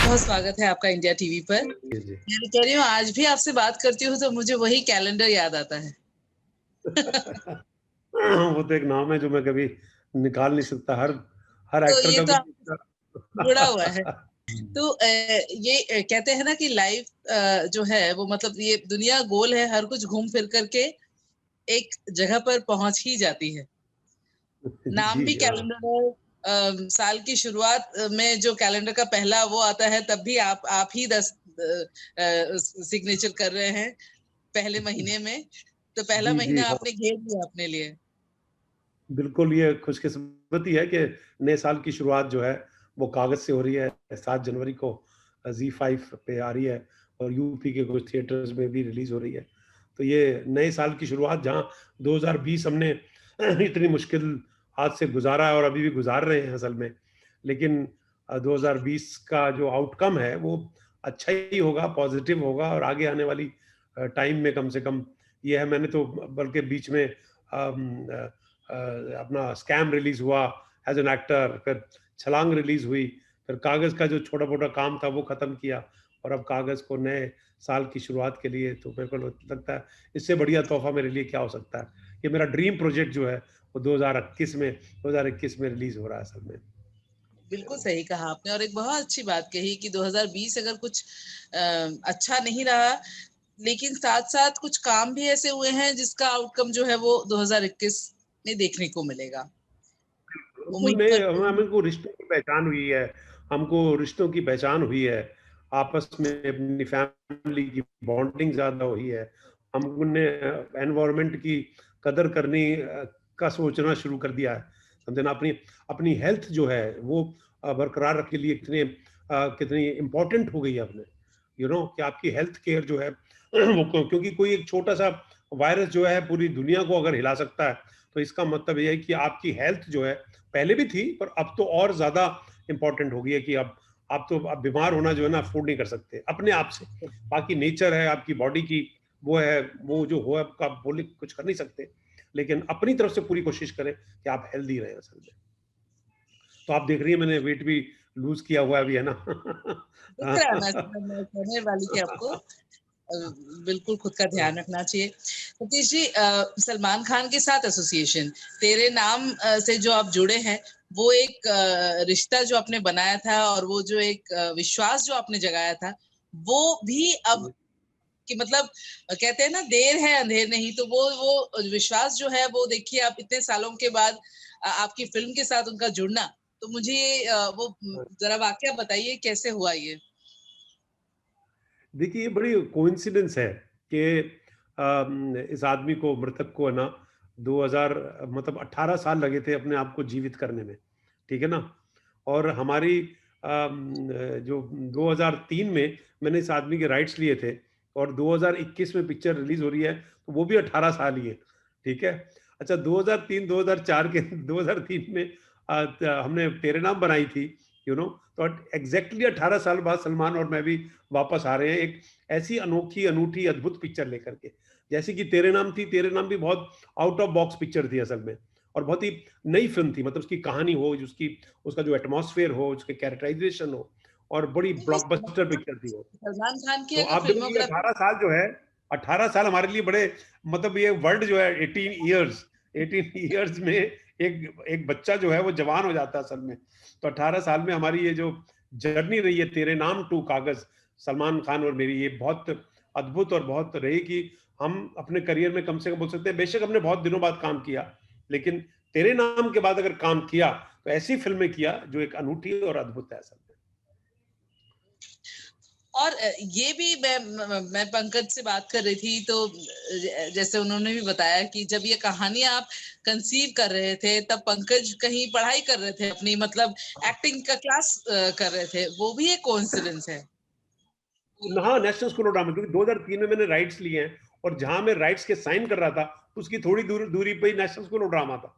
बहुत स्वागत है आपका इंडिया टीवी पर। जी। मैं कह रही हूँ आज भी आपसे बात करती हूँ तो मुझे वही कैलेंडर याद आता है। वो तो एक नाम है जो मैं कभी निकाल नहीं सकता। हर हर तो एक्टर ये का तो कुछ जुड़ा हुआ है। तो ये कहते हैं ना कि लाइफ जो है वो मतलब ये दुनिया गोल है, हर कुछ घूम फिर करके एक जगह पर पहुंच ही जाती है। नाम जी, भी हाँ। कैलेंडर है। साल की शुरुआत में जो कैलेंडर का पहला वो आता है तब भी आप ही 10 सिग्नेचर कर रहे हैं पहले महीने में। तो पहला जी, महीना हाँ। आपने घेर लिया अपने लिए। बिल्कुल, ये खुशकिस्मती है कि नए साल की शुरुआत जो है, वो कागज़ से हो रही है। 7 जनवरी को ज़ी5 पे आ रही है और यूपी के कुछ थिएटर्स में भी रिलीज़ हो रही है। तो ये नए साल की शुरुआत जहाँ 2020 हमने इतनी मुश्किल हाथ से गुज़ारा है और अभी भी गुज़ार रहे हैं असल में। लेकिन 2020 का जो आउटकम है, वो अच्छा ही होगा, पॉज़िटिव होगा और आगे आने वाली टाइम में कम से कम ये है। मैंने तो बल्कि बीच में अपना स्कैम रिलीज हुआ एज एन एक्टर, फिर छलांग रिलीज हुई, फिर कागज का जो छोटा मोटा काम था वो खत्म किया और अब कागज को नए साल की शुरुआत के लिए तो मेरे को लगता है इससे बढ़िया तोहफा मेरे लिए क्या हो सकता है। ये मेरा ड्रीम प्रोजेक्ट जो है वो 2021 में रिलीज हो रहा है असल में। बिल्कुल सही कहा आपने और एक बहुत अच्छी बात कही कि 2020 अगर कुछ अच्छा नहीं रहा, लेकिन साथ-साथ कुछ काम भी ऐसे हुए हैं जिसका आउटकम जो है वो 2021 में देखने को मिलेगा। बिल्कुल, उम्मीद नए करती हूँ। हमको रिश्तों की पहचान हुई है, हमको रिश्तों की पहचान हुई है, आपस में अपनी फैमिली की बॉन्डिंग ज़्यादा हुई है। हमने एनवायरनमेंट की कदर करनी का सोचना शुरू कर दिया है। समझे ना? अपनी अपनी हेल्थ जो है वो बरकरार रखने के लिए कितनी इम्पोर्टेंट हो गई है अपने, कि आपकी हेल्थ केयर जो है वो क्योंकि कोई एक छोटा-सा वायरस जो है पूरी दुनिया को अगर हिला सकता है, तो इसका मतलब ये है कि आपकी हेल्थ जो है पहले भी थी पर अब तो और ज्यादा इंपॉर्टेंट हो गई है कि अब आप तो अब बीमार होना जो है ना अफोर्ड नहीं कर सकते अपने आप से। बाकी नेचर है आपकी बॉडी की, वो है, वो जो हो आपका बोले कुछ कर नहीं सकते, लेकिन अपनी तरफ से पूरी कोशिश करें कि आप हेल्दी रहें असल में। तो आप देख रही है मैंने वेट भी लूज किया हुआ है अभी, है ना? दिख रहा है मैं कहने वाली थी आपको। अ, बिल्कुल खुद का ध्यान रखना चाहिए। सतीश जी, सलमान खान के साथ एसोसिएशन, तेरे नाम से जो आप जुड़े हैं, वो एक रिश्ता जो आपने बनाया था और वो जो एक विश्वास जो आपने जगाया था, वो भी अब कि मतलब कहते हैं ना देर है अंधेर नहीं, तो वो विश्वास जो है वो देखिए आप इतने सालों के बाद आपकी फिल्म के साथ उनका जुड़ना, तो मुझे वो जरा वाकया बताइए कैसे हुआ ये? देखिए ये बड़ी कोइंसिडेंस है कि इस आदमी को, मृतक को, है ना, 2000 मतलब 18 साल लगे थे अपने आप को जीवित करने में, ठीक है ना? और हमारी जो 2003 में मैंने इस आदमी के राइट्स लिए थे और 2021 में पिक्चर रिलीज हो रही है, तो वो भी 18 साल ही है, ठीक है? अच्छा, 2003 2004 के 2003 में हमने तेरे नाम बनाई थी, तो एग्जैक्टली 18 साल बाद सलमान और मैं भी वापस आ रहे हैं एक ऐसी अनोखी अनूठी अद्भुत पिक्चर लेकर के, जैसे कि तेरे नाम थी। तेरे नाम भी बहुत आउट ऑफ बॉक्स पिक्चर थी असल में और बहुत ही नई फिल्म थी। मतलब उसकी कहानी हो, उसकी उसका जो एटमॉस्फेयर हो, उसके कैरेक्टराइजेशन हो और बड़ी देखिए, ब्लॉकबस्टर पिक्चर थी वो। सलमान खान की तो अगर आप देखिए फ़िल्मोग्राफ़ी 18 साल जो है, 18 साल हमारे लिए बड़े, मतलब ये वर्ड जो है 18 इयर्स में एक एक बच्चा जो है वो जवान हो जाता है असल में। तो 18 साल में हमारी ये जो जर्नी रही है तेरे नाम टू कागज, सलमान खान और मेरी, ये बहुत अद्भुत और बहुत रही कि हम अपने करियर में कम से कम बोल सकते हैं, बेशक हमने बहुत दिनों बाद काम किया, लेकिन तेरे नाम के बाद अगर काम किया तो ऐसी फिल्में किया जो एक अनूठी और अद्भुत है असल में। और ये भी मैं पंकज से बात कर रही थी तो जैसे उन्होंने भी बताया कि जब ये कहानी आप कंसीव कर रहे थे तब पंकज कहीं पढ़ाई कर रहे थे अपनी, मतलब एक्टिंग का क्लास कर रहे थे, वो भी एक कोइंसिडेंस है। हाँ, नेशनल स्कूल ऑफ ड्रामा, क्योंकि 2003 में मैंने राइट्स लिए हैं और जहां मैं राइट्स के साइन कर रहा था उसकी थोड़ी दूरी पे ही नेशनल स्कूल ऑफ ड्रामा था।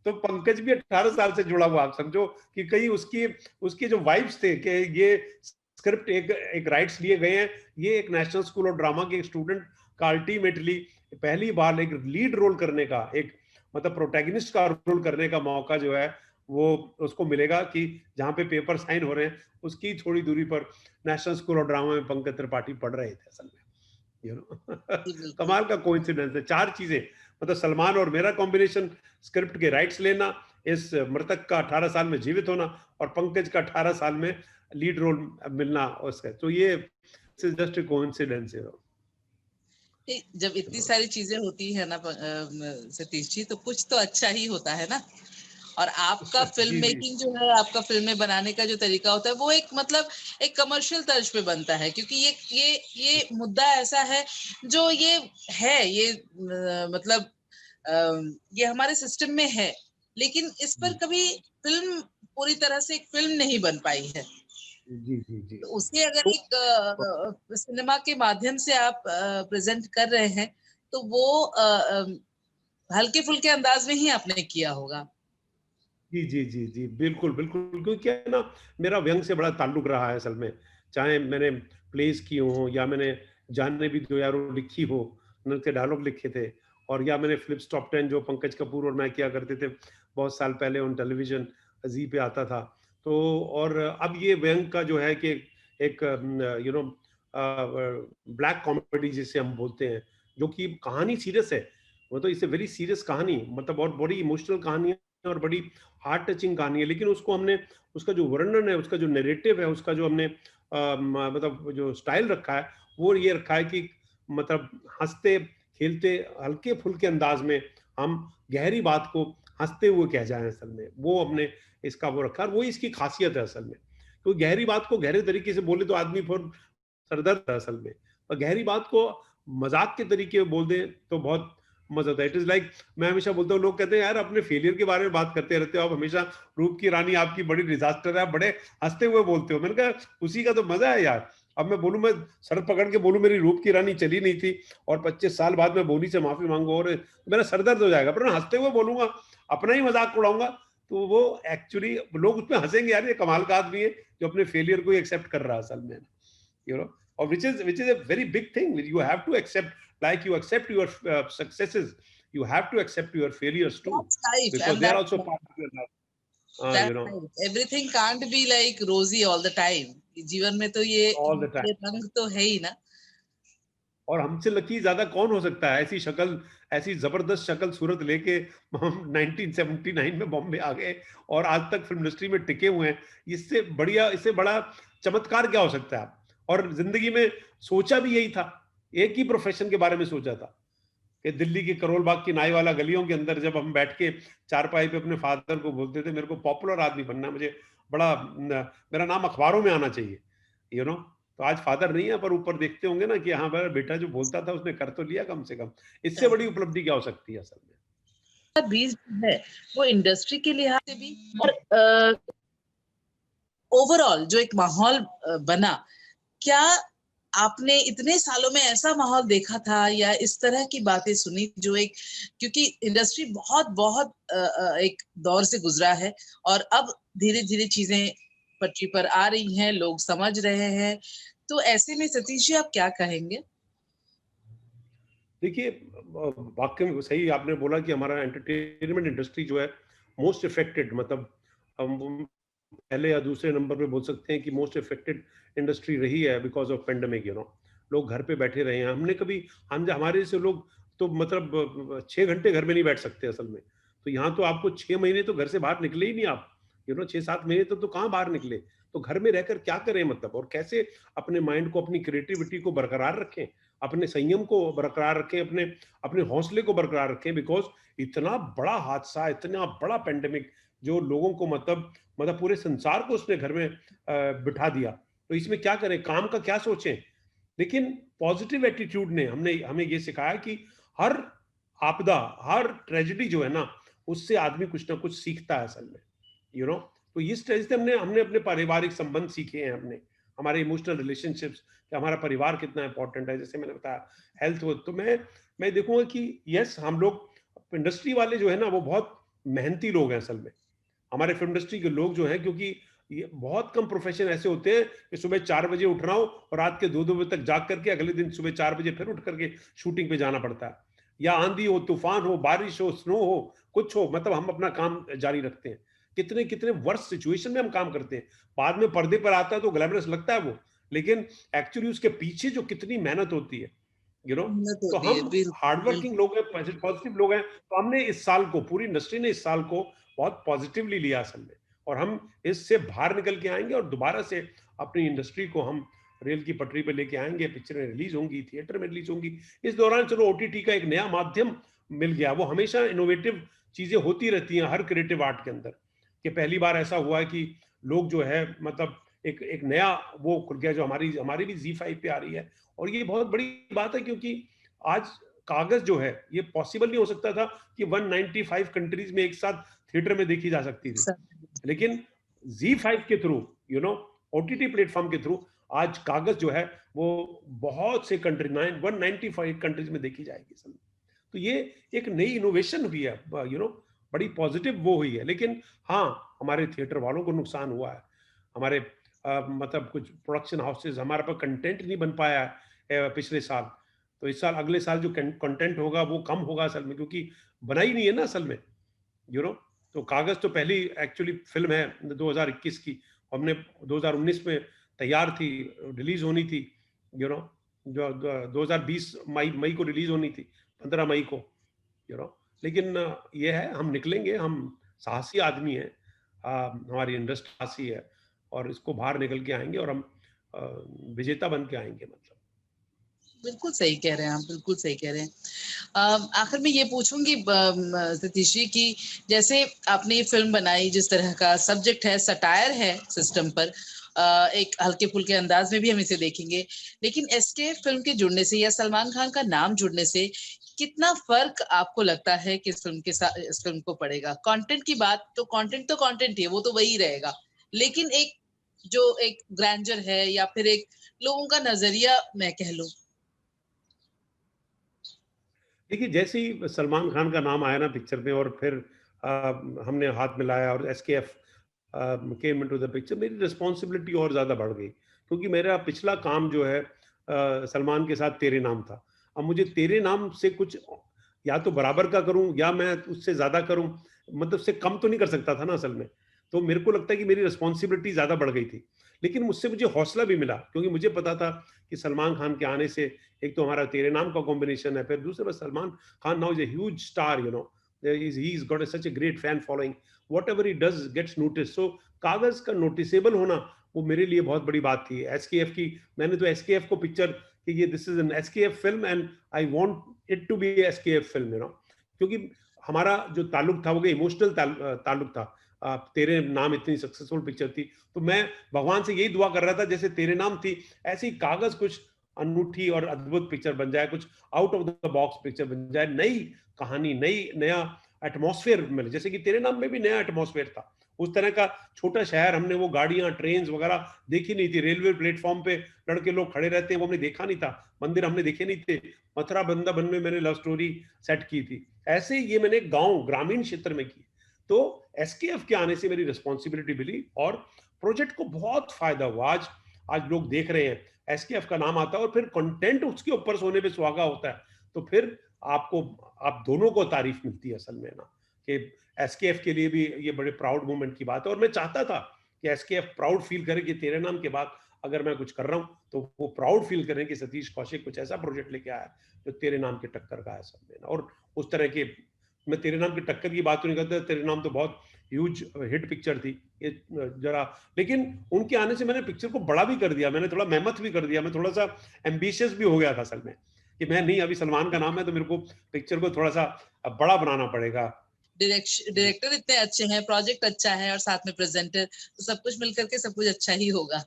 तो पंकज भी 18 साल से जुड़ा हुआ, आप समझो कि कहीं उसकी उसके जो वाइब्स थे कि ये स्क्रिप्ट एक एक राइट्स लिए गए हैं, ये एक नेशनल स्कूल ऑफ ड्रामा के स्टूडेंट का अल्टीमेटली पहली बार एक लीड रोल करने का, एक मतलब प्रोटैगनिस्ट का रोल करने का मौका जो है वो उसको मिलेगा कि जहाँ पे पेपर साइन हो रहे हैं उसकी थोड़ी दूरी पर नेशनल स्कूल ऑफ ड्रामा में पंकज त्रिपाठी पढ़ रहे थे असल में, यू नो। जी, बिल्कुल। कमाल का कोइंसिडेंस है, चार चीजें, मतलब सलमान और मेरा कॉम्बिनेशन, स्क्रिप्ट के राइट्स लेना, इस मृतक का 18 साल में जीवित होना, और पंकज का 18 साल में लीड रोल मिलना उसका, तो ये जस्ट कोइंसिडेंस है। जब इतनी सारी चीजें होती है ना सतीश जी, तो कुछ तो अच्छा ही होता है ना। और आपका फिल्म जी जी मेकिंग जो है, आपका फिल्में बनाने का जो तरीका होता है, वो एक मतलब एक कमर्शियल तर्ज पे बनता है, क्योंकि ये मुद्दा ऐसा है जो ये मतलब ये हमारे सिस्टम में है, लेकिन इस पर कभी फिल्म पूरी तरह से एक फिल्म नहीं बन पाई है। जी जी जी। तो उसे अगर एक सिनेमा के माध्यम से आप प्रेजेंट कर रहे हैं, तो वो हल्के फुल्के अंदाज में ही आपने किया होगा। जी, जी, जी, जी। बिल्कुल, बिल्कुल, क्योंकि क्या है ना, मेरा व्यंग से बड़ा ताल्लुक रहा है असल में। चाहे मैंने प्लेज़ की हों या मैंने जाने भी दो यारो लिखी हो, उनके डायलॉग लिखे थे, और या मैंने फ़िल्म्स टॉप 10 जो पंकज कपूर और मैं किया करते थे, बहुत साल पहले ऑन टेलीविज़न ज़ी पे आता था। तो और अब ये व्यंग का जो है कि एक यू नो ब्लैक कॉमेडी जिसे हम बोलते हैं, जो कि कहानी सीरियस है। वो तो इट्स अ वेरी सीरियस कहानी, मतलब और बड़ी इमोशनल कहानी है और बड़ी हार्ट टचिंग कहानी है, लेकिन उसको हमने, उसका जो वर्णन है, उसका जो नैरेटिव है, उसका जो हमने मतलब जो स्टाइल रखा है, वो ये रखा है कि मतलब हंसते खेलते हल्के फुल्के अंदाज में हम गहरी बात को हंसते हुए कह जाएं, असल में वो हमने इसका वो रखा है, और वही इसकी खासियत है असल में। तो गहरी बात को गहरे तरीके से बोले तो आदमी फिर सरदर्द है असल में, और गहरी बात को मजाक के तरीके बोल दें तो बहुत मजा आता है। इट इज लाइक, मैं हमेशा बोलता हूँ, लोग कहते हैं यार अपने फेलियर के बारे में बात करते रहते हो आप हमेशा, रूप की रानी आपकी बड़ी डिजास्टर है, आप बड़े हंसते हुए बोलते हो। मैंने कहा उसी का तो मजा है यार। अब मैं बोलूं, मैं सर पकड़ के बोलूं मेरी रूप की रानी चली नहीं थी और 25 साल बाद मैं बोनी से माफी मांगू, और मेरा सरदर्द हो जाएगा, पर मैं हंसते हुए बोलूंगा, अपना ही मजाक उड़ाऊंगा, तो वो एक्चुअली लोग उसमें हंसेंगे, यार ये कमाल का आदमी है जो अपने फेलियर को एक्सेप्ट कर रहा है असल में, you know, or which is a very big thing. You have to accept, like you accept your successes, you have to accept your failures too, That's life, because and they are also part of your life. that's You know, life. Everything can't be like rosy all the time. जीवन में तो all the time. ये रंग तो है ही ना। और हमसे लकी ज्यादा कौन हो सकता है, ऐसी शक्ल, ऐसी जबरदस्त शक्ल सूरत लेके हम 1979 में बॉम्बे आ गए और आज तक फिल्म इंडस्ट्री में टिके हुए हैं। इससे बढ़िया, इससे बड़ा चमत्कार क्या हो सकता है। और जिंदगी में सोचा भी यही था, एक ही प्रोफेशन के बारे में सोचा था कि दिल्ली के करोल बाग की नाई वाला गलियों के अंदर जब हम बैठ के चारपाई पे अपने फादर को बोलते थे मेरे को पॉपुलर आदमी बनना है, मुझे बड़ा मेरा नाम अखबारों में आना चाहिए, यू नो। तो आज फादर नहीं है, पर ऊपर देखते होंगे ना कि हाँ मेरा बेटा जो बोलता था उसने कर तो लिया कम से कम। इससे बड़ी उपलब्धि क्या हो सकती है असल में। बीज है वो इंडस्ट्री के लिहाज से भी, और ओवरऑल जो एक माहौल बना, क्या आपने इतने सालों में ऐसा माहौल देखा था या इस तरह की बातें सुनी जो एक, क्योंकि इंडस्ट्री बहुत बहुत एक दौर से गुजरा है और अब धीरे धीरे चीजें पटरी पर आ रही हैं, लोग समझ रहे हैं, तो ऐसे में सतीश जी आप क्या कहेंगे? देखिए, वाकई में सही आपने बोला कि हमारा एंटरटेनमेंट इंडस्ट्री जो है मोस्ट इफेक्टेड, मतलब हम पहले या दूसरे नंबर पे बोल सकते हैं कि मोस्ट इफेक्टेड इंडस्ट्री रही है because of pandemic, you know. लोग घर पे बैठे रहे हैं, हमने कभी, हम हमारे जैसे लोग तो मतलब 6 घंटे घर में नहीं बैठ सकते असल में। तो यहाँ तो आपको 6 महीने तो घर से बाहर निकले ही नहीं आप, यू नो, 6-7 महीने तो कहाँ बाहर निकले। तो घर में रहकर क्या करें, मतलब, और कैसे अपने माइंड को, अपनी क्रिएटिविटी को बरकरार रखें, अपने संयम को बरकरार रखें, अपने अपने हौसले को बरकरार रखें, बिकॉज इतना बड़ा हादसा, इतना बड़ा पेंडेमिक जो लोगों को मतलब पूरे संसार को उसने घर में बिठा दिया। तो इसमें क्या करें, काम का क्या सोचें। लेकिन पॉजिटिव एटीट्यूड ने हमने हमें ये सिखाया कि हर आपदा, हर ट्रेजेडी जो है ना, उससे आदमी कुछ ना कुछ सीखता है असल में, यू नो। तो इस तरह से हमने हमने अपने पारिवारिक संबंध सीखे हैं, हमने हमारे इमोशनल रिलेशनशिप्स, कि हमारा परिवार कितना इंपॉर्टेंट है, जैसे मैंने बताया हेल्थ हो। तो मैं देखूंगा कि यस, हम लोग इंडस्ट्री वाले जो है ना वो बहुत मेहनती लोग हैं असल में, हमारे फिल्म इंडस्ट्री के लोग जो हैं, क्योंकि ये बहुत कम प्रोफेशन ऐसे होते हैं कि सुबह 4 बजे उठ रहा हूँ और रात के 2-2 बजे तक जाग करके अगले दिन सुबह 4 बजे फिर उठ करके शूटिंग पे जाना पड़ता है, या आंधी हो, तूफान हो, बारिश हो, स्नो हो, कुछ हो, मतलब हम अपना काम जारी रखते हैं। कितने कितने वर्स्ट सिचुएशन में हम काम करते हैं। बाद में पर्दे पर आता है तो ग्लैमरस लगता है वो, लेकिन एक्चुअली उसके पीछे जो कितनी मेहनत होती है, यू नो। मेहनत तो होती है, हम बिल्कुल, हार्ड वर्किंग बिल्कुल। लोग हैं, पॉजिटिव लोग हैं, तो हमने इस साल को, पूरी इंडस्ट्री ने इस साल को बहुत पॉजिटिवली लिया असल में, और हम इससे बाहर निकल के आएंगे और दोबारा से अपनी इंडस्ट्री को हम रेल की पटरी पे लेके आएंगे। पिक्चरें रिलीज होंगी, थिएटर में रिलीज होंगी। इस दौरान चलो ओटीटी का एक नया माध्यम मिल गया। वो हमेशा इनोवेटिव चीजें होती रहती हैं हर क्रिएटिव आर्ट के अंदर, कि पहली बार ऐसा हुआ है कि लोग जो है मतलब एक एक नया वो खुल गया, जो हमारी हमारी भी Z5 पे आ रही है। और ये बहुत बड़ी बात है, क्योंकि आज कागज जो है, ये पॉसिबल नहीं हो सकता था कि 195 कंट्रीज में एक साथ थिएटर में देखी जा सकती थी, लेकिन Z5 के through, you know, OTT platform के थ्रू आज कागज जो है वो बहुत से कंट्री 195 कंट्रीज में देखी जाएगी सब। तो ये एक नई इनोवेशन हुई है, यू नो, बड़ी पॉजिटिव वो हुई है। लेकिन हाँ, हमारे थिएटर वालों को नुकसान हुआ है। हमारे मतलब कुछ प्रोडक्शन हाउसेज, हमारे पास कंटेंट नहीं बन पाया है पिछले साल। तो इस साल, अगले साल जो कंटेंट होगा वो कम होगा असल में, क्योंकि बनाई नहीं है ना असल में, यू नो। तो कागज तो पहली एक्चुअली फिल्म है 2021 की, हमने 2019 में तैयार थी, रिलीज होनी थी, यू नो, जो 2020 मई को रिलीज होनी थी, 15 मई को, यू नो। लेकिन ये है, हम निकलेंगे, हम साहसी आदमी हैं, हमारी इंडस्ट्री साहसी है, और इसको बाहर निकल के आएंगे, और हम अ, विजेता बन के आएंगे मतलब। बिल्कुल सही कह रहे हैं आप, बिल्कुल सही कह रहे हैं। आखिर में ये पूछूंगी सतीश जी की, जैसे आपने ये फिल्म बनाई, जिस तरह का सब्जेक्ट है, सटायर है सिस्टम पर, एक हल्के फुल्के अंदाज में भी हम इसे देखेंगे, लेकिन एसके फिल्म के जुड़ने से या सलमान खान का नाम जुड़ने से कितना फर्क आपको लगता है कि इस फिल्म के साथ, इस फिल्म को पड़ेगा? कंटेंट की बात तो कंटेंट ही है, वो तो वही रहेगा, लेकिन एक जो एक ग्रैंडर है, या फिर एक लोगों का नजरिया मैं कह लूं। देखिए, जैसे ही सलमान खान का नाम आया ना पिक्चर में, और फिर हमने हाथ मिलाया और SKF came into the picture, मेरी रिस्पॉन्सिबिलिटी और ज़्यादा बढ़ गई, क्योंकि मेरा पिछला काम जो है सलमान के साथ तेरे नाम था। अब मुझे तेरे नाम से कुछ या तो बराबर का करूं, या मैं उससे ज़्यादा करूं, मतलब उससे कम तो नहीं कर सकता था ना असल में। तो मेरे को लगता है कि मेरी रिस्पॉन्सिबिलिटी ज़्यादा बढ़ गई थी, लेकिन मुझसे मुझे हौसला भी मिला, क्योंकि मुझे पता था कि सलमान खान के आने से एक तो हमारा तेरे नाम का कॉम्बिनेशन है, फिर दूसरे पर Salman Khan now is a huge star, you know. He's got such a great fan following. Whatever he does gets noticed. So कागज का नोटिसेबल होना वो मेरे लिए बहुत बड़ी बात थी। एसकेएफ की, मैंने तो एसकेएफ को पिक्चर कि ये this is an SKF film and I want it to be SKF film, you know, क्योंकि हमारा जो ताल्लुक था वो इमोशनल ताल्लुक था। तेरे नाम इतनी सक्सेसफुल पिक्चर थी, तो मैं भगवान से यही दुआ कर रहा था, जैसे तेरे नाम थी ऐसे ही कागज कुछ अनूठी और अद्भुत पिक्चर बन जाए, कुछ out of the box picture बन जाए, नई कहानी, नया एटमॉस्फेयर मिले, जैसे कि तेरे नाम में भी नया एटमॉस्फेयर था। उस तरह का छोटा शहर, हमने वो गाड़ियां, ट्रेन वगैरह देखी नहीं थी। रेलवे प्लेटफॉर्म पे लड़के लोग खड़े रहते हैं, वो हमने देखा नहीं था। मंदिर हमने देखे नहीं थे। मथुरा वृंदावन में मैंने लव स्टोरी सेट की थी। ऐसे ही ये मैंने गांव, ग्रामीण क्षेत्र में की। तो एसकेएफ के आने से मेरी रिस्पॉन्सिबिलिटी मिली, और प्रोजेक्ट को बहुत फायदा हुआ। आज आज लोग देख रहे हैं, एसकेएफ का नाम आता है, और फिर कंटेंट उसके ऊपर सोने पे सुहागा होता है, तो फिर आपको, आप दोनों को तारीफ मिलती है असल में ना, कि एसकेएफ के लिए भी ये बड़े प्राउड मोमेंट की बात है। और मैं चाहता था कि एसकेएफ प्राउड फील करे कि तेरे नाम के बाद अगर मैं कुछ कर रहा हूं तो वो प्राउड फील करें कि सतीश कौशिक कुछ ऐसा प्रोजेक्ट लेके आया जो तेरे नाम के टक्कर का है सब में। और उस तरह के, मैं तेरे नाम की टक्कर की बात तो नहीं करता, तेरे नाम तो बहुत ह्यूज हिट पिक्चर थी ये जरा। लेकिन उनके आने से मैंने पिक्चर को बड़ा भी कर दिया, मैंने थोड़ा मेहनत भी कर दिया, मैं थोड़ा सा एम्बिशियस भी हो गया था असल में, कि मैं नहीं, अभी सलमान का नाम है तो मेरे को पिक्चर को थोड़ा सा बड़ा बनाना पड़ेगा। डायरेक्टर इतने अच्छे हैं, प्रोजेक्ट अच्छा है, और साथ में प्रेजेंटर, तो सब कुछ मिलकर के सब कुछ अच्छा ही होगा।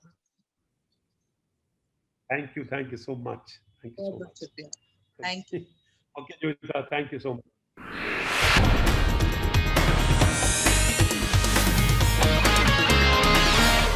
Thank you so much, thank you बहुत सो बहुत मच। शुक्रिया, thank you. Okay Jogita, thank you so much.